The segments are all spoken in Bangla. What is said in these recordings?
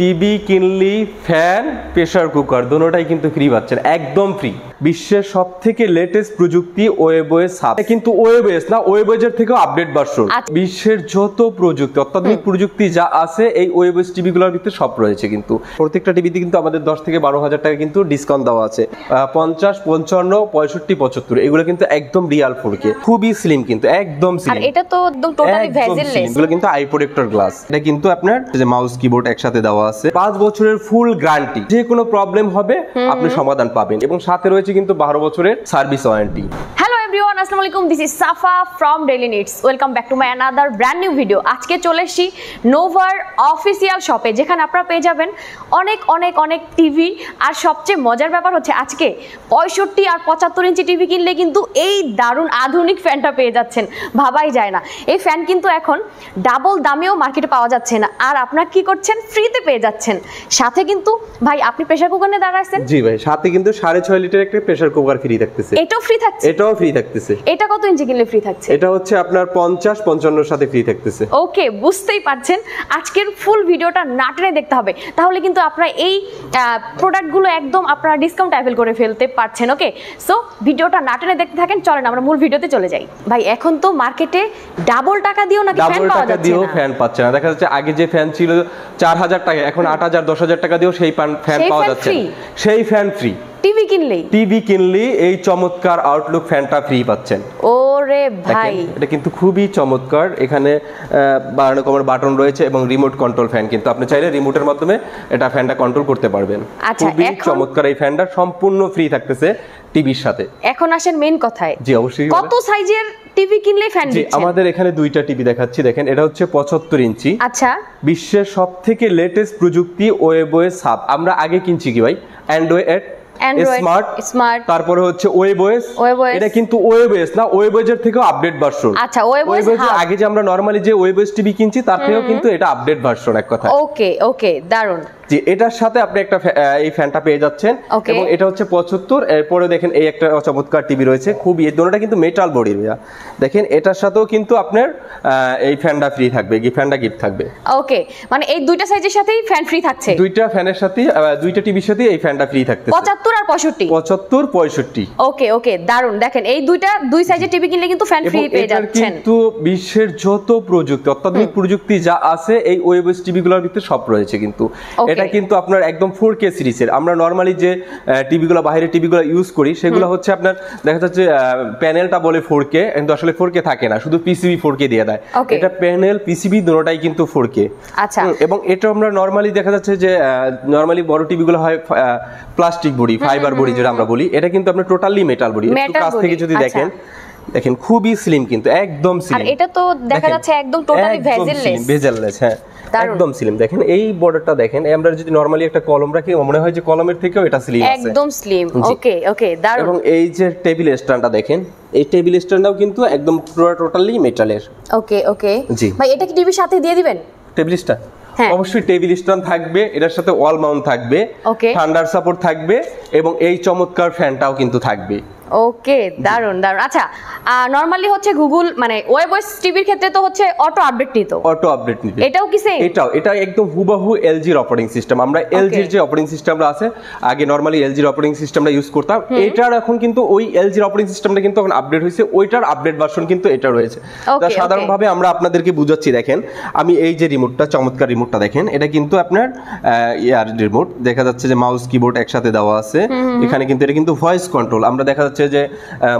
টিভি কিনলি, ফ্যান, প্রেসার কুকার দুটোটাই কিন্তু ফ্রি পাচ্ছেন, একদম ফ্রি। বিশ্বের সবথেকে লেটেস্ট প্রযুক্তি ওয়েবওয়েস হাব, কিন্তু ওয়েবওয়েস না, ওয়েবওয়েজের থেকেও আপডেট ভার্সন। বিশ্বের যত প্রযুক্তি, অত্যাধুনিক প্রযুক্তি যা আছে এই ওয়েবওয়েস টিভিগুলোর ভিতরে সব রয়েছে। কিন্তু প্রত্যেকটা টিভিতে কিন্তু আমাদের 10 থেকে 12,000 টাকা কিন্তু ডিসকাউন্ট দেওয়া আছে। 50, 55, 65, 75 এগুলো কিন্তু একদম রিয়াল 4K, খুবই স্লিম, কিন্তু একদম স্লিম। আর এটা তো একদম টোটালি ভেজেললেস। এগুলো কিন্তু আই প্রোটেক্টর গ্লাস। এটা কিন্তু আপনার যে মাউস কিবোর্ড একসাথে দেওয়া আছে। 5 বছরের ফুল গ্যারান্টি, যে কোনো প্রবলেম হবে আপনি সমাধান পাবেন, এবং সাথে রয়েছে কিন্তু 12 বছরের সার্ভিস ওয়ারেন্টি। হ্যালো এভরিওয়ান, আসসালামু আলাইকুম, this is Safa from daily needs. Welcome back to my another brand new video. আজকে চলে এসেছি নোভার অফিসিয়াল শপে, যেখানে আপনারা পেয়ে যাবেন অনেক অনেক অনেক টিভি। আর সবচেয়ে মজার ব্যাপার হচ্ছে আজকে 65 আর 75 ইঞ্চি টিভি কিনলে কিন্তু এই দারুণ আধুনিক ফ্যানটা পেয়ে যাচ্ছেন, ভাবাই যায় না। এই ফ্যান কিন্তু এখন ডাবল দামেও মার্কেটে পাওয়া যাচ্ছে না, আর আপনারা কি করছেন, ফ্রিতে পেয়ে যাচ্ছেন। সাথে কিন্তু ভাই আপনি প্রেসার কুকার নিয়ে দাঁড়াচ্ছেন। জি ভাই, সাথে কিন্তু 6.5 লিটার একটা প্রেসার কুকার ফ্রি থাকতেছে। এটাও ফ্রি থাকছে? এটাও ফ্রি থাকতেছে। এটা কত ইঞ্চি কিনলে ফ্রি থাকছে? এটা হচ্ছে আপনার 50, 55 এর সাথে ফ্রি থাকতেছে। ওকে, বুঝতেই পারছেন, আজকের ফুল ভিডিওটা না টেনে দেখতে হবে, তাহলে কিন্তু আপনারা এই প্রোডাক্টগুলো একদম আপনারা ডিসকাউন্ট অ্যাভেল করে ফেলতে পারছেন। ওকে, সো ভিডিওটা না টেনে দেখতে থাকেন। চলেন আমরা মূল ভিডিওতে চলে যাই। ভাই এখন তো মার্কেটে ডাবল টাকা দিয়েও নাকি ফ্যান পাওয়া যাচ্ছে না। ফ্যান পাচ্ছে না, দেখা যাচ্ছে আগে যে ফ্যান ছিল 4,000 টাকা, এখন 8,000, 10,000 টাকা দিয়েও সেই ফ্যান পাওয়া যাচ্ছে। সেই ফ্যান ফ্রি, টিভি কিনলেই এই চমৎকার আউটলুক ফ্যানটা ফ্রি পাচ্ছেন। ওরে ভাই, এটা কিন্তু খুবই চমৎকার। এখানে বাড়ানো কমার বাটন রয়েছে এবং রিমোট কন্ট্রোল ফ্যান, কিন্তু আপনি চাইলে রিমোটের মাধ্যমে এটা ফ্যানটা কন্ট্রোল করতে পারবেন। খুবই চমৎকার এই ফ্যানটা, সম্পূর্ণ ফ্রি থাকতেছে টিভির সাথে। এখন আসেন মেইন কথায়। জি অবশ্যই। কত সাইজের টিভি কিনলে ফ্যান দিচ্ছেন? আমাদের এখানে দুইটা টিভি দেখাচ্ছি, দেখেন এটা হচ্ছে 75 ইঞ্চি। আচ্ছা, বিশ্বের সবথেকে লেটেস্ট প্রযুক্তি ওয়েবওয়েস হাব। আমরা আগে কিনছি কি ভাই, অ্যান্ড্রয়েড স্মার্ট, তারপরে হচ্ছে ওয়েবওয়েস। এটা কিন্তু ওয়েবওয়েস না, ওয়েবওয়েজের থেকেও আপডেট ভার্সন। আচ্ছা, ওয়েবওয়েস আগে যে আমরা নরমালি যে ওয়েবওয়েস টিভি কিনছি তার থেকেও কিন্তু এটা আপডেট ভার্সন এক কথা। ওকে ওকে, দারুন। জি, এটার সাথে আপনি একটা এই ফ্যানটা পেয়ে যাচ্ছেন, এবং এটা হচ্ছে 75। এরপরে দেখেন এই একটা চমৎকার টিভি রয়েছে, খুবই, এই দুটোটা কিন্তু মেটাল বডির। দেখেন এটার সাথেও কিন্তু আপনার এই ফ্যানটা ফ্রি থাকবে, ফ্যানটা গিফট থাকবে। ওকে, মানে এই দুইটা সাইজের সাথেই ফ্যান ফ্রি থাকছে। দুইটা ফ্যানের সাথে, দুইটা টিভির সাথে এই ফ্যানটা ফ্রি থাকছে। 75 আর 65। 75, 65। ওকে ওকে, দারুন। দেখেন এই দুই সাইজের টিভি কিনলে কিন্তু ফ্যান ফ্রি পেয়ে যাচ্ছেন। কিন্তু বিশ্বের যত প্রযুক্তি, অত্যাধুনিক প্রযুক্তি যা আছে এই ওয়েবওয়েস টিভিগুলোর ভিতরে সব রয়েছে। কিন্তু এটা কিন্তু আপনার একদম 4K সিরিজের। আমরা নরমালি যে টিভিগুলো, বাইরের টিভিগুলো ইউজ করি সেগুলো হচ্ছে আপনার দেখা যাচ্ছে প্যানেলটা বলে 4K, কিন্তু আসলে 4K থাকে না, শুধু পিসিবি 4K দিয়ে দেয়। এটা প্যানেল পিসিবি দুটোটাই কিন্তু 4K। আচ্ছা, এবং এটা আমরা নরমালি দেখা যাচ্ছে যে নরমালি বড় টিভিগুলো হয় প্লাস্টিক বডি, ফাইবার বডি যেটা আমরা বলি, এটা কিন্তু আপনার টোটালি মেটাল বডি। একটু কাছ থেকে যদি দেখেন, দেখেন খুবই স্লিম, কিন্তু একদম স্লিম। আর এটা তো দেখা যাচ্ছে একদম টোটালি ভেজেললেস। হ্যাঁ, একদম স্লিম। দেখেন এই বর্ডারটা দেখেন, আমরা যদি নরমালি একটা কলম রাখি মনে হয় যে কলমের থেকেও এটা স্লিম আছে, একদম স্লিম। ওকে ওকে, দারুন। এবং এই যে টেবিল স্ট্যান্ডটা দেখেন, এই টেবিল স্ট্যান্ডটাও কিন্তু একদম পুরো টোটালি মেটালের। ওকে ওকে, জি ভাই এটা কি টিভির সাথে দিয়ে দিবেন? টেবিল স্ট্যান্ড অবশ্যই টেবিল স্ট্যান্ড থাকবে, এটার সাথে ওয়াল মাউন্ট থাকবে, ঠান্ডার সাপোর্ট থাকবে, এবং এই চমৎকার ফ্যানটাও কিন্তু থাকবে। ওকে, দারুন দারুন। আচ্ছা, নরমালি হচ্ছে গুগল মানে ওয়েবওয়েস টিভির ক্ষেত্রে তো হচ্ছে অটো আপডেট নিত, এটাও কি সেম? এটা একদম হুবহু এলজির অপারেটিং সিস্টেম। আমরা এলজির যে অপারেটিং সিস্টেমটা আছে, আগে নরমালি এলজির অপারেটিং সিস্টেমটা ইউজ করতাম, এটার এখন কিন্তু ওই এলজির অপারেটিং সিস্টেমটা কিন্তু এখন আপডেট হয়েছে, ওইটার আপডেট ভার্সন কিন্তু এটা রয়েছে। সাধারণভাবে আমরা আপনাদেরকে বুঝাচ্ছি, দেখেন আমি এই যে রিমোটটা, চমৎকার রিমোটটা দেখেন, এটা কিন্তু আপনার ইয়ার রিমোট, দেখা যাচ্ছে যে মাউস কিবোর্ড একসাথে দেওয়া আছে। এখানে কিন্তু এটা কিন্তু ভয়েস কন্ট্রোল। আমরা দেখা যাচ্ছে যে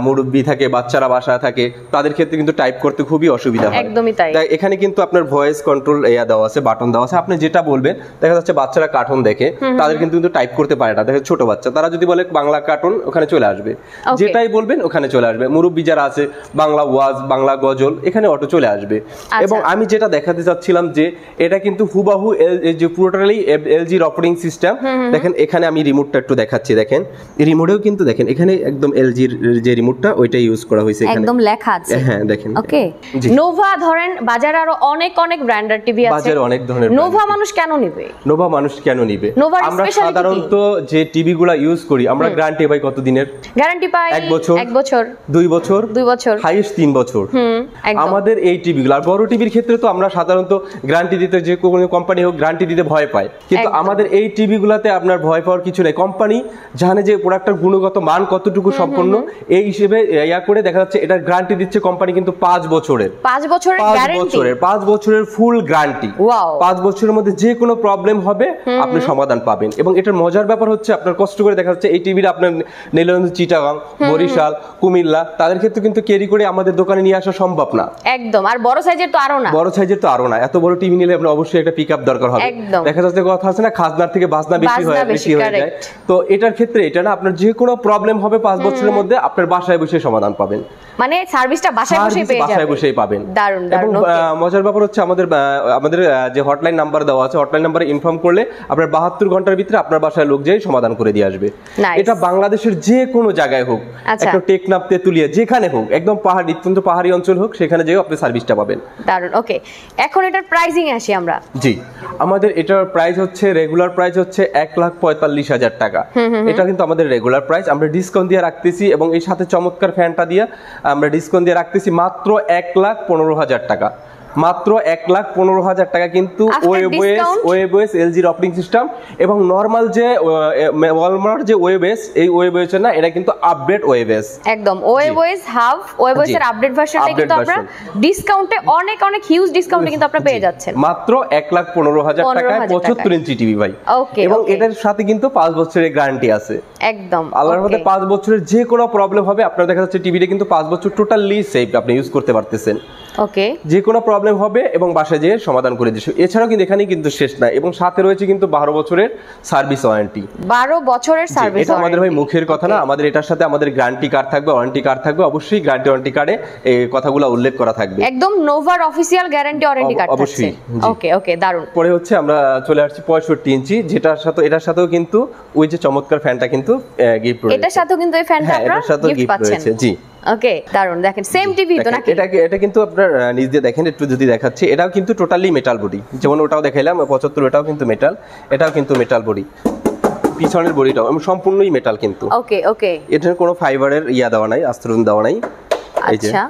মুরব্বি থাকে, বাচ্চারা বাসায় থাকে, তাদের ক্ষেত্রে কিন্তু টাইপ করতে খুবই অসুবিধা হয়। একদমই তাই। এখানে কিন্তু আপনার ভয়েস কন্ট্রোল দেওয়া আছে, বাটন দেওয়া আছে, আপনি যেটা বলবেন। দেখা যাচ্ছে বাচ্চারা কার্টুন দেখে, তাদের কিন্তু টাইপ করতে পারে না, দেখা ছোট বাচ্চা, তারা যদি বলে বাংলা কার্টুন, ওখানে চলে আসবে, যেটাই বলবেন ওখানে চলে আসবে। মুরব্বি যারা আছে, বাংলা ওয়াজ, বাংলা গজল, এখানে অটো চলে আসবে। এবং আমি যেটা দেখাতে চাচ্ছিলাম যে এটা কিন্তু হুবাহু যে পুরোটাই এলজির অপারেটিং সিস্টেম। দেখেন এখানে আমি রিমোটটা একটু দেখাচ্ছি, দেখেন এই রিমোটেও কিন্তু দেখেন এখানে একদম এলজির যে রিমোটটা ওইটা ইউজ করা হয়েছে এখানে একদম লেখা আছে। হ্যাঁ দেখেন ওকে, নোভা ধরেন বাজারে আরো অনেক অনেক ব্র্যান্ডের টিভি আছে, বাজারে অনেক ধরনের নোভা মানুষ কেন নেবে? নোভা মানুষ কেন নিবে? নোভার আমরা speciality সাধারণত যে টিভিগুলা ইউজ করি আমরা গ্যারান্টি পাই কত দিনের? গ্যারান্টি পাই 1 বছর 1 বছর 2 বছর 2 বছর হাইয়েস্ট 3 বছর। একদম। আমাদের এই টিভিগুলো আর বড় টিভির ক্ষেত্রে তো আমরা সাধারণত গ্যারান্টি দিতে যে কোনো কোম্পানি হোক গ্যারান্টি দিতে ভয় পায়, কিন্তু একদম। আমাদের এই টিভিগুলোতে আপনার ভয় পাওয়ার কিছু নেই। কোম্পানি জানে যে প্রোডাক্টের গুণগত মান কতটুকু সম্পন্ন, এই হিসেবে ইয়া করে দেখা যাচ্ছে এটার গ্যারান্টি দিচ্ছে কোম্পানি কিন্তু 5 বছরের 5 বছরের গ্যারান্টি 5 বছরের ফুল গ্যারান্টি। ওয়াও। 5 বছরের মধ্যে যে কোনো প্রবলেম হবে আপনি সমাধান পাবেন। এবং এটার মজার ব্যাপার হচ্ছে আপনার কষ্ট করে দেখা যাচ্ছে এই টিভিটা আপনার নীলগঞ্জ, চিটাগাং, বরিশাল, কুমিল্লা তাদের ক্ষেত্রে কিন্তু ক্যারি করে আমাদের দোকানে নিয়ে আসা সম্ভব না। একদম। আর বড় সাইজের তো আরো না, বড় সাইজের তো আরো না। এত বড় টিভি নিলে আপনার অবশ্যই একটা পিকআপ দরকার হবে। একদম। দেখা যাচ্ছে কথা আছে না, খাজনার থেকে বাজনা বেশি হয়ে যায়। তো এটার ক্ষেত্রে এটা না, আপনার যে কোনো প্রবলেম হবে 5 বছরের মধ্যে আপনার বাসায় বসে সমাধান পাবেন। মানে সার্ভিসটা বাসায় বসেই পেয়ে যাবেন, বাসায় বসেই পাবেন। দারুণ এবং দারুণ। মজার ব্যাপার হচ্ছে আমাদের যে হটলাইন নাম্বার দেওয়া আছে, হটলাইন নাম্বারে ইনফর্ম করলে আপনার 72 ঘন্টার ভিতরে আপনার বাসায় লোক যেই সমাধান করে দিয়ে আসবে। এটা বাংলাদেশের যে কোনো জায়গায় হোক, একটা টেকনাফ, তেতুলিয়া, যেখানে হোক, একদম পাহাড় অত্যন্ত পাহাড়ি অঞ্চল হোক, সেখানে যেও আপনি সার্ভিসটা পাবেন। দারুণ। ওকে, এখন এটার প্রাইসিং আসি আমরা। জি, আমাদের এটার প্রাইস হচ্ছে রেগুলার প্রাইস হচ্ছে 1,45,000 টাকা। এটা কিন্তু আমাদের রেগুলার প্রাইস। আমরা ডিসকাউন্ট দিয়ে রাখতেছি এবং এই সাথে চমৎকার ফ্যানটা দিয়ে আমরা ডিসকাউন্ট দিয়ে রাখতেছি মাত্র 1,15,000 টাকা। মাত্র 1,15,000 টাকা কিন্তু ওয়েবওয়েস এলজির অপারেটিং সিস্টেম এবং নরমাল যে ওয়ালমার্ট যে ওয়েবওয়েস, এই ওয়েবওয়েস না, এটা কিন্তু আপডেট ওয়েবওয়েস। একদম ওয়েবওয়েস হাফ, ওয়েবওয়েসের আপডেট ভার্সনটা কিন্তু আমরা ডিসকাউন্টে অনেক অনেক হিউজ ডিসকাউন্টে কিন্তু আপনারা পেয়ে যাচ্ছেন মাত্র 1,15,000 টাকায় 75 ইঞ্চি টিভি ভাই। ওকে, এবং এটার সাথে কিন্তু 5 বছরের গ্যারান্টি আছে। একদম। আল্লাহর মধ্যে 5 বছরের যে কোনো প্রবলেম হবে আপনার দেখা যাচ্ছে টিভিটা কিন্তু 5 বছর টোটালি সেফ আপনি ইউজ করতে পারতেছেন। ওকে, যে কোনো প্রবলেম হবে এবং বাসায় যেয়ে সমাধান করে দিচ্ছি। এছাড়াও কিন্তু এখানেই কিন্তু শেষ না, এবং সাথে রয়েছে কিন্তু 12 বছরের সার্ভিস ওয়ারেন্টি। 12 বছরের সার্ভিস এটা আমাদের ভাই মুখের কথা না, আমাদের এটার সাথে আমাদের গ্যারান্টি কার্ড থাকবে, ওয়ারেন্টি কার্ড থাকবে। অবশ্যই গ্যারান্টি ওয়ারেন্টি কার্ডে এই কথাগুলো উল্লেখ করা থাকবে। একদম নোভার অফিশিয়াল গ্যারান্টি ওয়ারেন্টি কার্ড থাকছে। ওকে ওকে, দারুণ। পরে হচ্ছে আমরা চলে আসছি 65 ইঞ্চি, যেটার সাথে এটার সাথেও কিন্তু ওই যে চমৎকার ফ্যানটা কিন্তু গিফট রয়েছে। এটার সাথেও কিন্তু এই ফ্যানটা আপনারা গিফট পাচ্ছেন। জি, ওকে, দারুণ। দেখেন সেম টিভি তো নাকি? এটা কিন্তু আপনার নিজ দিয়ে দেখেন, একটু যদি দেখাচ্ছি, এটাও কিন্তু টোটালি মেটাল বডি। যেমন ওটাও দেখাইলাম 75, এটাও কিন্তু মেটাল, এটাও কিন্তু মেটাল বডি। পিছনের বডিটাও সম্পূর্ণই মেটাল কিন্তু। ওকে ওকে, এটার কোনো ফাইবারের ইয়া দেওয়া নাই, আস্তরণ দেওয়া নাই। এই যে, আচ্ছা।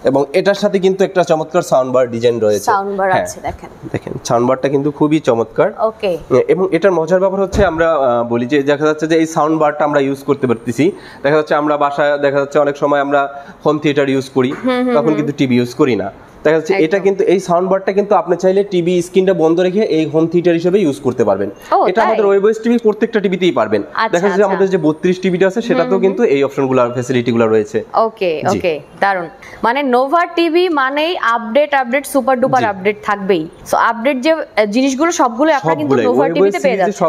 এবং এটার সাথে কিন্তু একটা চমৎকার সাউন্ড বার ডিজাইন রয়েছে। সাউন্ড বার আছে, দেখেন দেখেন সাউন্ড বারটা কিন্তু খুবই চমৎকার। ওকে, এবং এটার মজার ব্যাপার হচ্ছে আমরা বলি যে দেখা যাচ্ছে যে এই সাউন্ড বারটা আমরা ইউজ করতে পারতেছি। দেখা যাচ্ছে আমরা বাসায় দেখা যাচ্ছে অনেক সময় আমরা হোম থিয়েটার ইউজ করি, তখন কিন্তু টিভি ইউজ করি না। দেখা যাচ্ছে এটা কিন্তু এই সাউন্ড বারটা কিন্তু আপনি চাইলে টিভি স্ক্রিনটা বন্ধ রেখে এই হোম থিয়েটার হিসেবে ইউজ করতে পারবেন। এটা আমাদের ওয়েবওয়েস টিভি প্রত্যেকটা টিভিতেই পারবেন। দেখা যাচ্ছে আমাদের যে 32 টিভিটা আছে সেটাতেও কিন্তু এই অপশনগুলো ফ্যাসিলিটিগুলো রয়েছে। ওকে ওকে, দারুন। মানে নোভা টিভি মানেই update update super duper update থাকবেই। সো আপডেট যে জিনিসগুলো সবগুলো আপনারা কিন্তু নোভা টিভিতে পেয়ে যাচ্ছেন।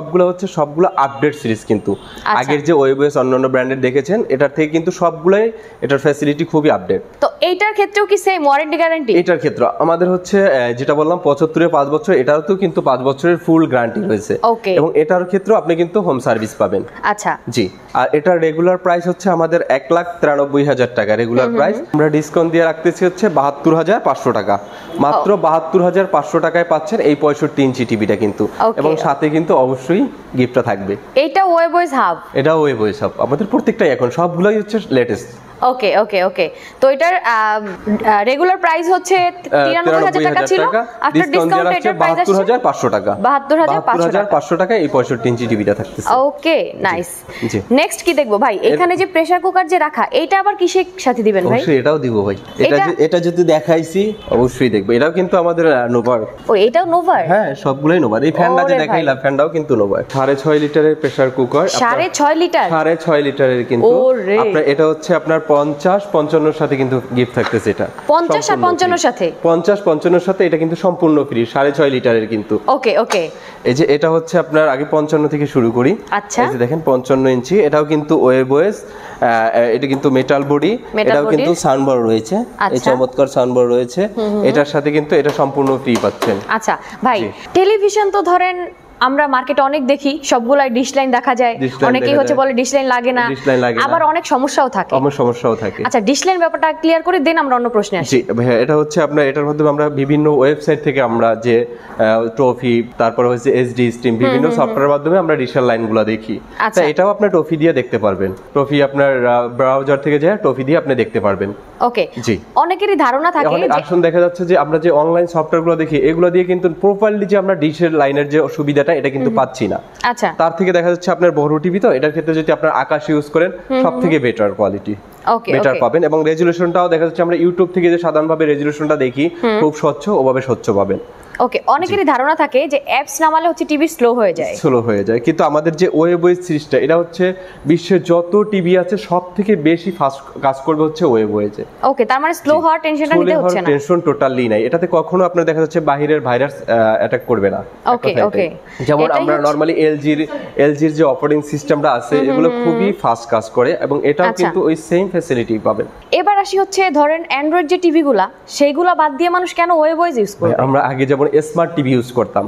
সবগুলো আপডেট সিরিজ কিন্তু আগের যে ওয়েবওয়েস অন্যান্য ব্র্যান্ডের দেখেছেন এটার থেকে কিন্তু সবগুলাই এটার ফ্যাসিলিটি খুবই আপডেট। তো এইটার ক্ষেত্রেও কি সেম ওয়ারেন্টি গ্যারান্টি? এটার ক্ষেত্রে আমাদের হচ্ছে যেটা বললাম 75 5 বছর, এটাও তো কিন্তু 5 বছরের ফুল গ্যারান্টি রয়েছে। এবং এটার ক্ষেত্রে আপনি কিন্তু হোম সার্ভিস পাবেন। আচ্ছা, জি। আর এটার রেগুলার প্রাইস হচ্ছে আমাদের 1,93,000 টাকা রেগুলার প্রাইস। আমরা ডিসকাউন্ট দিয়ে রাখতেছি হচ্ছে 72,500 টাকা। মাত্র 72,500 টাকায় পাচ্ছেন এই 65 ইঞ্চি টিভিটা কিন্তু, এবং সাথে কিন্তু অবশ্যই গিফটটা থাকবে। এইটা ওয়েবওয়েস হাব, এটা ওয়েবওয়েস হাব। আমাদের প্রত্যেকটাই এখন সবগুলাই হচ্ছে লেটেস্ট। ওকে ওকে ওকে। তো এটার রেগুলার প্রাইস হচ্ছে 93,000 টাকা ছিল, আফটার ডিসকাউন্ট এটার প্রাইস আছে 72,500 টাকা। 72,500 টাকা এই 65 ইঞ্চি টিভিটা থাকতেছে। ওকে, নাইস। নেক্সট কি দেখবো ভাই? এখানে যে প্রেসার কুকার যে রাখা, এটা আবার কিসের সাথে দিবেন ভাই? অবশ্যই এটাও দিব ভাই। এটা যদি দেখাইছি অবশ্যই দেখবো। এটাও কিন্তু আমাদের নোভার। ও, এটাও নোভার? হ্যাঁ, সবগুলাই নোভার। এই ফ্যানটা যে দেখাইলাম, ফ্যানটাও কিন্তু নোভার। 6.5 লিটারের প্রেসার কুকার। 6.5 লিটার? 6.5 লিটারের কিন্তু। আপনার এটা হচ্ছে আপনার 50-55 সাথে কিন্তু গিফট থাকতেছে। এটা 50 আর 55 সাথে? 50-55 সাথে এটা কিন্তু সম্পূর্ণ ফ্রি। 6.5 লিটারের কিন্তু। ওকে ওকে। এই যে এটা হচ্ছে আপনার আগে 55 থেকে শুরু করি। আচ্ছা, এই যে দেখেন 55 ইঞ্চি। এটাও কিন্তু ওয়েবওয়েস, এটা কিন্তু মেটাল বডি। এটাও কিন্তু সাউন্ডবার রয়েছে, এই চমৎকার সাউন্ডবার রয়েছে। এটার সাথে কিন্তু এটা সম্পূর্ণ ফ্রি পাচ্ছেন। আচ্ছা ভাই, টেলিভিশন তো ধরেন আমরা মার্কেটে অনেক দেখি সবগুলাই ডিশ লাইন দেখা যায়, অনেকেই হচ্ছে বলে ডিশ লাইন লাগে না, আবার অনেক সমস্যাও থাকে। আচ্ছা, ডিশ লাইন ব্যাপারটা ক্লিয়ার করে দেন, আমরা অন্য প্রশ্নে আসি। জি ভাইয়া, এটা হচ্ছে আপনার এটার মাধ্যমে আমরা বিভিন্ন ওয়েবসাইট থেকে আমরা যে ট্রফি, তারপর হচ্ছে এসডি স্ট্রিম, বিভিন্ন সফটওয়্যারের মাধ্যমে আমরা ডিশের লাইনগুলো দেখি। তা এটাও আপনি ট্রফি দিয়ে দেখতে পারবেন। ট্রফি আপনার ব্রাউজার থেকে যায় ট্রফি দিয়ে আপনি দেখতে পারবেন। ওকে, জি। অনেকেরই ধারণা থাকে যে আসলে দেখা যাচ্ছে যে আমরা যে অনলাইন সফটওয়্যারগুলো দেখি এগুলো দিয়ে কিন্তু প্রপারলি যে আমরা ডিশের লাইনের যে সুবিধাটা এটা কিন্তু পাচ্ছি না। আচ্ছা, তার থেকে দেখা যাচ্ছে আপনার বড় টিভি, তো এটার ক্ষেত্রে যদি আপনার আকাশ ইউজ করেন সবথেকে বেটার কোয়ালিটি, বেটার পাবেন। এবং রেজুলেশনটাও দেখা যাচ্ছে আমরা ইউটিউব থেকে যে সাধারণভাবে রেজুলেশনটা দেখি খুব স্বচ্ছ, ওভাবে স্বচ্ছ পাবেন। ওকে, অনেকেরই ধারণা থাকে যে অ্যাপস নামালে হচ্ছে টিভি স্লো হয়ে যায়, কিন্তু আমাদের যে ওয়েব সিরিজটা এটা হচ্ছে বিশ্বের যত টিভি আছে সবথেকে বেশি ফাস্ট কাজ করবে হচ্ছে ওয়েব ওয়েজে। ওকে, তার মানে স্লো হওয়ার টেনশনটা নিতে হচ্ছে না, টেনশন টোটালি নাই। এটাতে কখনো আপনার দেখা যাচ্ছে বাইরের ভাইরাস অ্যাটাক করবে না। ওকে, যেমন আমরা নরমালি এলজির যে অপারেটিং সিস্টেমটা আছে এগুলো খুবই ফাস্ট কাজ করে এবং এটাও কিন্তু ওই সেম ফ্যাসিলিটি পাবেন। এবার আসি হচ্ছে ধরেন অ্যান্ড্রয়েড যে টিভিগুলা সেইগুলা বাদ দিয়ে মানুষ কেন ওয়েব ওয়েজ ইউজ করে? আমরা আগে যেমন স্মার্ট টিভি ইউজ করতাম,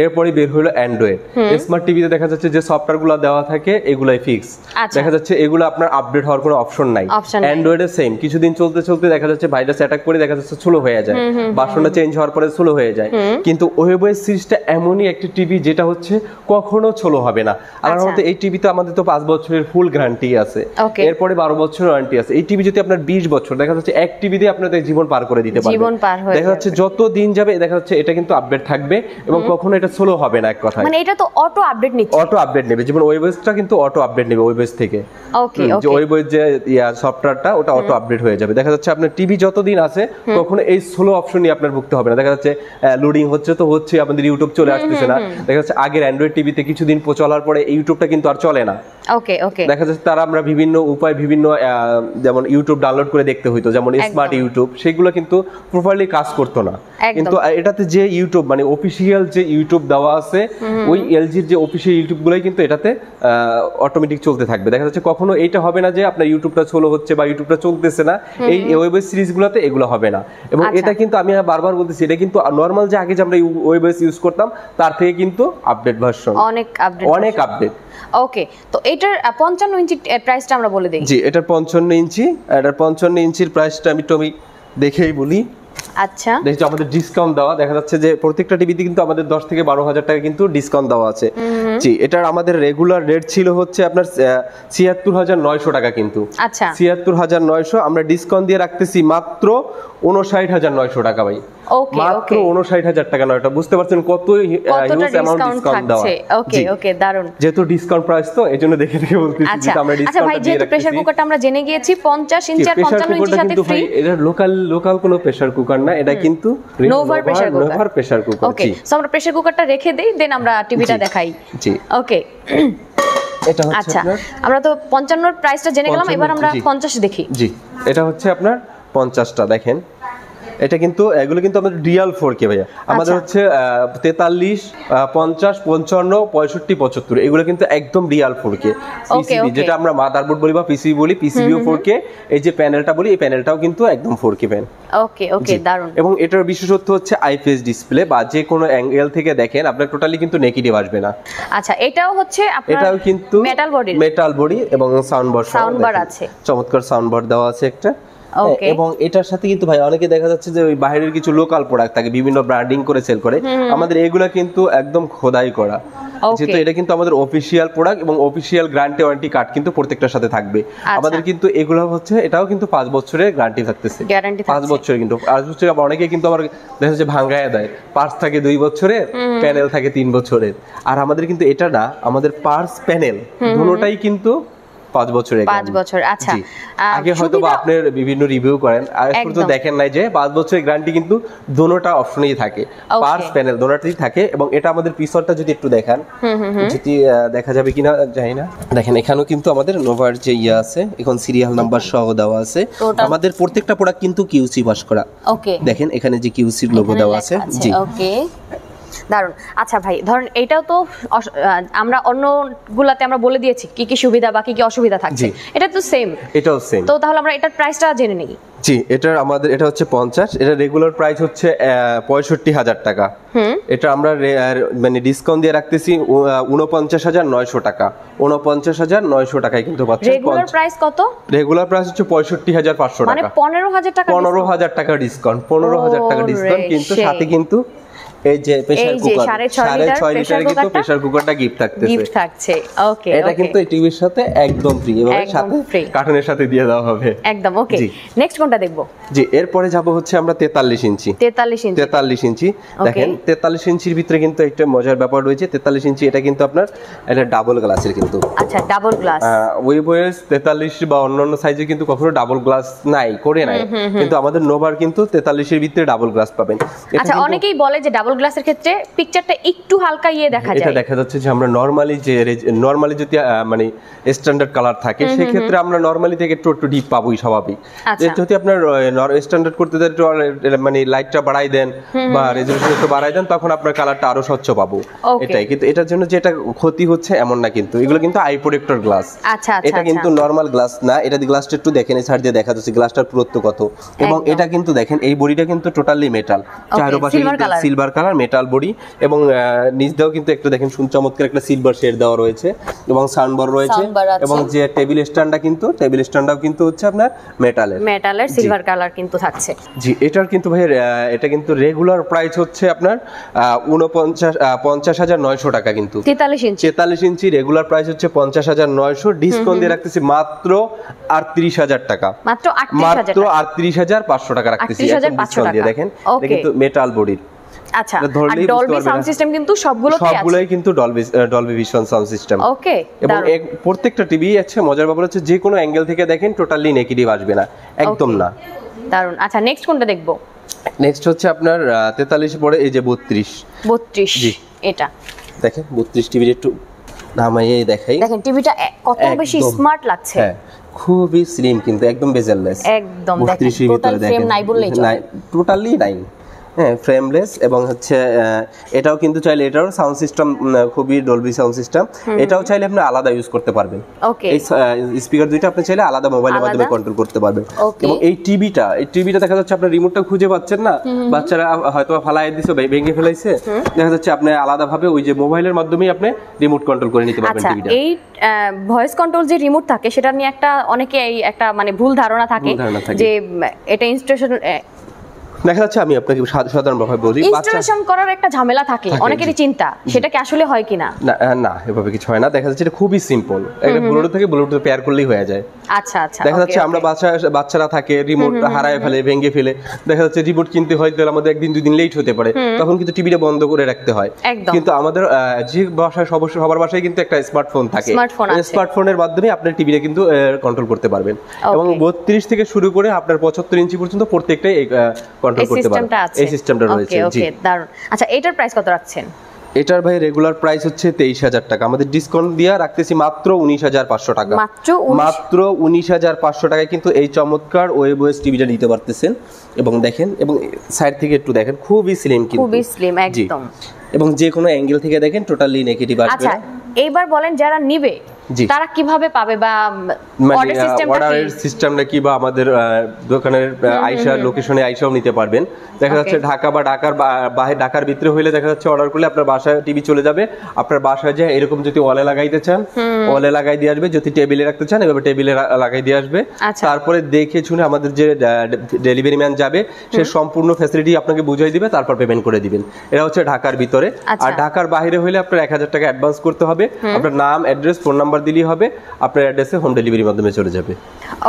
এরপরে বের হলো অ্যান্ড্রয়েড। স্মার্ট টিভিতে দেখা যাচ্ছে যে সফটওয়্যারগুলো দেওয়া থাকে এগুলাই ফিক্স, দেখা যাচ্ছে এগুলো আপনার আপডেট হওয়ার কোনো অপশন নাই। অ্যান্ড্রয়েডে সেম, কিছুদিন চলতে চলতে দেখা যাচ্ছে ভাইরাস অ্যাটাক করে দেখা যাচ্ছে স্লো হয়ে যায়, ভার্সনটা চেঞ্জ হওয়ার পরে স্লো হয়ে যায়। কিন্তু ওয়েবওয়েজ সিরিজটা এমনই একটি টিভি যেটা হচ্ছে কখনো স্লো হবে না। আর আমাদের এই টিভিতে আমাদের তো 5 বছরের ফুল গ্যারান্টি আছে, এরপরে 12 বছরের ওয়ারেন্টি আছে। এই টিভি যদি আপনার 20 বছর দেখা যাচ্ছে এক টিভি দিয়ে আপনাদের জীবন পার করে দিতে পারবে। দেখা যাচ্ছে যত দিন যাবে দেখা যাচ্ছে এটা কিন্তু আপডেট থাকবে এবং কখনো এটা স্লো হবে না। এক কথায় মানে এটা তো অটো আপডেট নিচ্ছে, অটো আপডেট নেবে, যেমন ওয়েবওয়েজটা কিন্তু অটো আপডেট নেবে ওয়েবওয়েজ থেকে। ওকে, যে ওয়েবওয়েজ যে সফটওয়্যারটা ওটা অটো আপডেট হয়ে যাবে। দেখা যাচ্ছে আপনার টিভি যতদিন আছে কখনো এই স্লো অপশনই আপনার ভুগতে হবে না। দেখা যাচ্ছে লোডিং হচ্ছে তো হচ্ছে, আমাদের ইউটিউব চলে আসতেছে না। দেখা যাচ্ছে আগের অ্যান্ড্রয়েড টিভিতে কিছুদিন চলার পরে ইউটিউবটা কিন্তু আর চলে না। ওকে, দেখা যাচ্ছে তারা আমরা বিভিন্ন উপায় বিভিন্ন যেমন ইউটিউব ডাউনলোড করে দেখতে হইতো, যেমন স্মার্ট ইউটিউব, সেগুলো কিন্তু প্রপারলি কাজ করতো না। কিন্তু এটাতে যে ইউটিউব মানে অফিসিয়াল যে ইউটিউব দেওয়া আছে, ওই এলজির যে অফিসিয়াল ইউটিউব গুলাই কিন্তু এটাতে অটোমেটিক চলতে থাকবে। দেখা যাচ্ছে কখনো এইটা হবে না যে আপনার ইউটিউবটা স্লো হচ্ছে বা ইউটিউবটা চলতেছে না, এই ওয়েব সিরিজগুলোতে এগুলো হবে না। এবং এটা কিন্তু আমি বারবার বলতেছি, এটা কিন্তু নরমাল যে আগে যে আমরা ওয়েব ইউজ করতাম তার থেকে কিন্তু আপডেট ভার্সন, অনেক আপডেট। ওকে, তো এটার 55 ইঞ্চি প্রাইসটা আমরা বলে দেই। জি, এটার 55 ইঞ্চি, এটার 55 ইঞ্চির প্রাইসটা আমি দেখেই বলি। আচ্ছা, দেখো আমাদের ডিসকাউন্ট দেওয়া, দেখা যাচ্ছে যে প্রত্যেকটা টিভিতে কিন্তু আমাদের 10 থেকে 12,000 টাকা কিন্তু ডিসকাউন্ট দেওয়া আছে। জি, এটার আমাদের রেগুলার রেট ছিল হচ্ছে আপনার 76,900 টাকা, কিন্তু আচ্ছা 76,900 আমরা ডিসকাউন্ট দিয়ে রাখতেছি মাত্র 59,900 টাকা ভাই। ওকে, মাত্র 59,000 টাকা নয়, এটা বুঝতে পারছেন কত হিউজ অ্যামাউন্ট ডিসকাউন্ট দেওয়া। ওকে, ওকে, দারুন। যেহেতু ডিসকাউন্ট প্রাইস তো এজন্য দেখে বলতেছি যে আমরা ডিসকাউন্ট। আচ্ছা ভাই, যেহেতু প্রেসার কুকারটা আমরা জেনে গিয়েছি 50 ইঞ্চি আর 55 ইঞ্চির সাথে ফ্রি। এটা লোকাল কোনো প্রেসার কুকার না, এটা কিন্তু নোভার প্রেসার কুকার। ওকে, সো আমরা প্রেসার কুকারটা রেখে দেই, দেন আমরা টিভিটা দেখাই। জি, ওকে। এটা হচ্ছে আচ্ছা, আমরা তো 55 এর প্রাইসটা জেনে গেলাম, এবার আমরা 50 দেখি। জি, এটা হচ্ছে আপনার 50টা দেখেন, এটা কিন্তু এগুলো কিন্তু আমাদের রিয়াল 4K ভাইয়া। আমাদের হচ্ছে 43, 50, 55, 65, 75 এগুলো কিন্তু একদম রিয়াল 4K পিসিবি, যেটা আমরা মাদারবোর্ড বলি বা পিসিবি বলি, পিসিবিও 4K। এই যে প্যানেলটা বলি, এই প্যানেলটাও কিন্তু একদম 4K প্যানেল। ওকে, ওকে, দারুন। এবং এটার বিশেষত্ব হচ্ছে আইপিএস ডিসপ্লে, বা যে কোনো অ্যাঙ্গেল থেকে দেখেন আপনার টোটালি কিন্তু নেগেটিভ আসবে না। আচ্ছা, এটাও হচ্ছে আপনার এটাও কিন্তু মেটাল বডি এবং সাউন্ড বার আছে, চমৎকার সাউন্ড বার দেওয়া আছে একটা। এবং এটার সাথে কিন্তু ভাই অনেকে দেখা যাচ্ছে যে ওই বাইরের কিছু লোকাল প্রোডাক্ট থাকে, বিভিন্ন ব্র্যান্ডিং করে সেল করে, আমাদের এগুলা কিন্তু একদম খোদাই করা, যেহেতু এটা কিন্তু আমাদের অফিসিয়াল প্রোডাক্ট এবং অফিসিয়াল গ্যারান্টি ওয়ারেন্টি কার্ড কিন্তু প্রত্যেকটার সাথে থাকবে। আমাদের কিন্তু এগুলো হচ্ছে এটাও কিন্তু 5 বছরের গ্যারান্টি থাকতেছে, 5 বছরের কিন্তু 5 বছরের। আবার অনেকে কিন্তু আবার দেখা যাচ্ছে ভাঙায় দেয়, পার্টস থাকে 2 বছরের, প্যানেল থাকে 3 বছরের। আর আমাদের কিন্তু এটা না, আমাদের পার্টস প্যানেল দুটোটাই কিন্তু 5 বছরের। 5 বছর। আচ্ছা, আগে হয়তো বা আপনি বিভিন্ন রিভিউ করেন আর একটু দেখেন নাই যে 5 বছরের গ্যারান্টি কিন্তু দুটোটা অপশনেই থাকে, পার্টস প্যানেল দুটোটাই থাকে। এবং এটা আমাদের পিছনটা যদি একটু দেখান, যদি দেখা যাবে কিনা জানি না, দেখেন এখানেও কিন্তু আমাদের নোভার যে আছে এখন সিরিয়াল নাম্বার সহ দেওয়া আছে। আমাদের প্রত্যেকটা প্রোডাক্ট কিন্তু কিউসি পাস করা। ওকে, দেখেন এখানে যে কিউসির লোগো দেওয়া আছে। জি, ওকে। দারুন। আচ্ছা ভাই, ধরেন এটাও তো আমরা অন্যগুলাতে আমরা বলে দিয়েছি কি কি সুবিধা বা কি কি অসুবিধা থাকছে, এটা তো সেম। এটাও সেম। তো তাহলে আমরা এটার প্রাইসটা জেনে নিই। জি, এটা হচ্ছে 50, এটা রেগুলার প্রাইস হচ্ছে 65,000 টাকা। এটা আমরা মানে ডিসকাউন্ট দিয়ে রাখতেছি 49,900 টাকা। 49,900 টাকায় কিন্তু পাচ্ছেন। রেগুলার প্রাইস কত? রেগুলার প্রাইস হচ্ছে 65,500 টাকা, মানে 15,000 টাকা। 15,000 টাকা ডিসকাউন্ট, 15,000 টাকা ডিসকাউন্ট। কিন্তু সাথে কিন্তু এই যে প্রেসার কুকার 6.5 লিটার কিন্তু প্রেসার কুকারটা গিফট থাকছে। ওকে, এটা কিন্তু এই টিভির সাথে একদম ফ্রি, এবং সাথে কার্টুনের সাথে দিয়ে দেওয়া হবে একদম। ওকে, নেক্সট কোনটা দেখব? জি, এরপরে যাব হচ্ছে আমরা 43 ইঞ্চি। 43 ইঞ্চি দেখেন, 43 ইঞ্চির ভিতরে কিন্তু একটা মজার ব্যাপার রয়েছে। 43 ইঞ্চি এটা কিন্তু আপনার এটা ডাবল গ্লাসের কিন্তু। আচ্ছা, ডাবল গ্লাস। ওয়েবওয়েস 43 বা অন্যান্য সাইজে কিন্তু কখনো ডাবল গ্লাস নাই, কিন্তু আমাদের নোভার কিন্তু 43 এর ভিতরে ডাবল গ্লাস পাবেন। আচ্ছা, অনেকেই বলে যে ডাবল গ্লাসের ক্ষেত্রে পিকচারটা একটু হালকা দেখা যায়। এটা দেখা যাচ্ছে যে আমরা নরমালি যদি মানে স্ট্যান্ডার্ড কালার থাকে, সেই ক্ষেত্রে আমরা নরমালি থেকে একটু ডিপ পাবোই স্বাভাবিক। যদি আপনার স্ট্যান্ডার্ড করতে দেন, মানে লাইটটা বাড়াই দেন বা রেজোলিউশন একটু বাড়াই দেন, তখন আপনার কালারটা আরো স্বচ্ছ পাবো। এটাই কিন্তু, এটার জন্য যে এটা ক্ষতি হচ্ছে এমন না কিন্তু, এগুলো কিন্তু আই প্রোটেক্টর গ্লাস। এটা কিন্তু নরমাল গ্লাস না। এটা গ্লাসটা একটু দেখেন, এই সাইড দিয়ে দেখা যাচ্ছে গ্লাসটার পুরুত্ব কত। এবং এটা কিন্তু দেখেন, এই বডিটা কিন্তু টোটালি মেটাল, চারপাশে সিলভার কালার মেটাল বডি, এবং নিচ দিয়েও কিন্তু একটা দেখেন চমৎকার একটা সিলভার শেড দেওয়া রয়েছে, এবং সাউন্ডবার রয়েছে, এবং যে টেবিল স্ট্যান্ডটাও কিন্তু হচ্ছে আপনার মেটালের সিলভার কালার কিন্তু থাকছে। জি, এটার কিন্তু ভাই এটা কিন্তু রেগুলার প্রাইস হচ্ছে আপনার 50,900 টাকা কিন্তু। 43 ইঞ্চি রেগুলার প্রাইস হচ্ছে 50,900, ডিসকাউন্ট দিয়ে রাখতেছি মাত্র 38,000 টাকা। মাত্র 38,500 টাকা রাখতেছি ডিসকাউন্ট দিয়ে। দেখেন, এটা কিন্তু মেটাল বডির। আচ্ছা, আর ডলবি সাউন্ড সিস্টেম কিন্তু সবগুলোই কিন্তু ডলবি ভিশন সাউন্ড সিস্টেম। ওকে, এবং প্রত্যেকটা টিভি আছে, মজার ব্যাপার হচ্ছে যে কোনো অ্যাঙ্গেল থেকে দেখেন টোটালি নেগেটিভ আসবে না, একদম না। দারুন। আচ্ছা, নেক্সট কোনটা দেখব? নেক্সট হচ্ছে আপনার 43 পরে এই যে 32। জি, এটা দেখেন 32 টিভির একটু নামাইয়ে দেখাই। দেখেন টিভিটা কত বেশি স্মার্ট লাগছে। হ্যাঁ, খুবই স্লিম কিন্তু, একদম বেজেললেস। একদম দেখেন, টোটাল ফ্রেম নাই বললেই চলে, টোটালি নাই। হ্যাঁ, ফ্রেমলেস। এবং হচ্ছে এটাও কিন্তু চাইলে, এটাও সাউন্ড সিস্টেম খুবই ডলবি সাউন্ড সিস্টেম। এটাও চাইলে আপনি আলাদা ইউজ করতে পারবেন। এই স্পিকার দুইটা আপনি চাইলে আলাদা মোবাইলের মাধ্যমে কন্ট্রোল করতে পারবেন। এবং এই টিভিটা দেখা যাচ্ছে আপনার রিমোটটা খুঁজে পাচ্ছেন না, বাচ্চারা হয়তো ফালাই দিছে, ভেঙে ফেলাইছে, দেখা যাচ্ছে আপনি আলাদাভাবে ওই যে মোবাইলের মাধ্যমেই আপনি রিমোট কন্ট্রোল করে নিতে পারবেন টিভিটা। এই ভয়েস কন্ট্রোল যে রিমোট থাকে, সেটা নিয়ে অনেকে একটা মানে ভুল ধারণা থাকে যে এটা ইনস্টলেশন দেখা যাচ্ছে। আমি আপনাকে সাধারণভাবে বলি, ইনস্টলেশন করার একটা ঝামেলা থাকে, অনেকেরই চিন্তা, সেটা কি আসলে হয় কিনা? না, এভাবে কিছু হয় না। দেখা যাচ্ছে এটা খুবই সিম্পল, একটা ব্লুটুথ থেকে ব্লুটুথ পেয়ার করলেই হয়ে যায়। আচ্ছা, দেখা যাচ্ছে আমরা বাচ্চারা থাকে, রিমোট হারায় ফেলে, ভেঙে ফেলে, দেখা যাচ্ছে রিমোট কিনতে হয়, তাহলে আমাদের একদিন দুদিন লেট হতে পারে, তখন কিন্তু টিভিটা বন্ধ করে রাখতে হয়। কিন্তু আমাদের যে বাসায় সবার বাসায় কিন্তু একটা স্মার্টফোন থাকে, স্মার্টফোনের মাধ্যমে আপনার টিভিটা কিন্তু কন্ট্রোল করতে পারবেন। এবং 32 থেকে শুরু করে আপনার 75 ইঞ্চি পর্যন্ত প্রত্যেকটাই কন্ট্রোল করতে পারবেন। এই সিস্টেমটা রয়েছে। জি, দারুন। আচ্ছা, এটার প্রাইস কত রাখছেন? এটার ভাই রেগুলার প্রাইস হচ্ছে 23,000 টাকা, আমাদের ডিসকাউন্ট দিয়ে রাখতেছি মাত্র 19,500 টাকা। মাত্র 19,500 টাকায় কিন্তু এই চমৎকার ওয়েবওয়েস টিভিটা নিতে পারতেছেন। এবং দেখেন, এবং সাইড থেকে একটু দেখেন, খুবই স্লিম কিন্তু, খুবই স্লিম একদম। এবং যে কোনো অ্যাঙ্গেল থেকে দেখেন টোটালি নেগেটিভ আসবে। আচ্ছা, এইবার বলেন যারা নিবে তারা কিভাবে পাবে, বা অর্ডারের সিস্টেমটা কি, বা আমাদের দোকানের লোকেশনে আইসাও নিতে পারবেন। দেখা যাচ্ছে ঢাকা বা ঢাকার ভিতরে হইলে দেখা যাচ্ছে অর্ডার করলে আপনার বাসায় টিভি চলে যাবে। আপনার বাসায় যে এরকম যদি ওয়ালে লাগাইতে চান, ওয়ালে লাগাই দিয়ে আসবে, যদি টেবিলে রাখতে চান এভাবে টেবিলে লাগাই দিয়ে আসবে। তারপরে দেখে শুনে আমাদের যে ডেলিভারি ম্যান যাবে, সে সম্পূর্ণ ফ্যাসিলিটি আপনাকে বুঝিয়ে দিবে, তারপর পেমেন্ট করে দিবেন। এটা হচ্ছে ঢাকার ভিতরে। আর ঢাকার বাইরে হইলে আপনার 1,000 টাকা অ্যাডভান্স করতে হবে। আপনার নাম, অ্যাড্রেস, ফোন নাম্বার দিলেই হবে, আপনার অ্যাড্রেসে হোম ডেলিভারির মাধ্যমে চলে যাবে।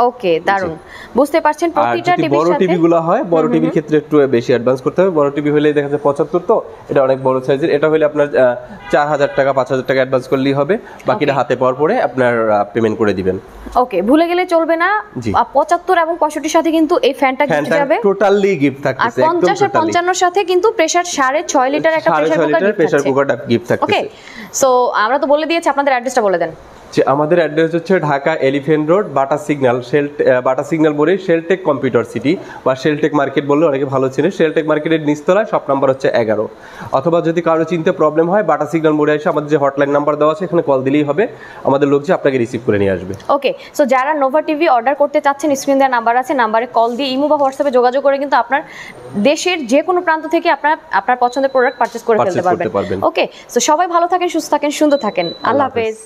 ওকে, দারুন। বুঝতে পারছেন, প্রতিটা টিভির বড় টিভিগুলো হয়, বড় টিভির ক্ষেত্রে একটু বেশি অ্যাডভান্স করতে হবে। বড় টিভি হলে দেখা যাচ্ছে 75, তো এটা অনেক বড় সাইজের। এটা হলে আপনার 4,000 টাকা 5,000 টাকা অ্যাডভান্স করলেই হবে, বাকিটা হাতে পাওয়ার পরে আপনার পেমেন্ট করে দিবেন। ওকে, ভুলে গেলে চলবে না, 75 এবং 65 সাথে কিন্তু এই ফ্যানটা গিফট যাবে, টোটালি গিফট থাকতেছে। আর 50 আর 55 সাথে কিন্তু প্রেসার 6.5 লিটার একটা প্রেসার কুকার গিফট থাকতেছে। ওকে, সো আমরা তো বলে দিয়েছি, আপনাদের অ্যাড্রেসটা বলে দেন। যে আমাদের অ্যাড্রেস হচ্ছে ঢাকা এলিফ্যান্ট রোড বাটা সিগন্যাল বলে শেলটেক কম্পিউটার সিটি বা শেলটেক মার্কেট বললে অনেকে ভালো চিনে। শেলটেক মার্কেটের নিচতলায় শপ নাম্বার হচ্ছে 11। অথবা যদি কারো চিনতে প্রবলেম হয় বাটা সিগন্যাল মোড়ে এসে আমাদের যে হটলাইন নাম্বার দেওয়া আছে এখানে কল দিলেই হবে, আমাদের লোক যে আপনাকে রিসিভ করে নিয়ে আসবে। ওকে, সো যারা নোভা টিভি অর্ডার করতে চাচ্ছেন স্ক্রিন দেওয়া নাম্বার আছে, নাম্বারে কল দিয়ে ইমো বা হোয়াটসঅ্যাপে যোগাযোগ করে কিন্তু আপনার দেশের যে কোনো প্রান্ত থেকে আপনার পছন্দের প্রোডাক্ট পারচেজ করে ফেলতে পারবেন। ওকে, সো সবাই ভালো থাকেন, সুস্থ থাকেন, সুন্দর থাকেন। আল্লাহ হাফেজ।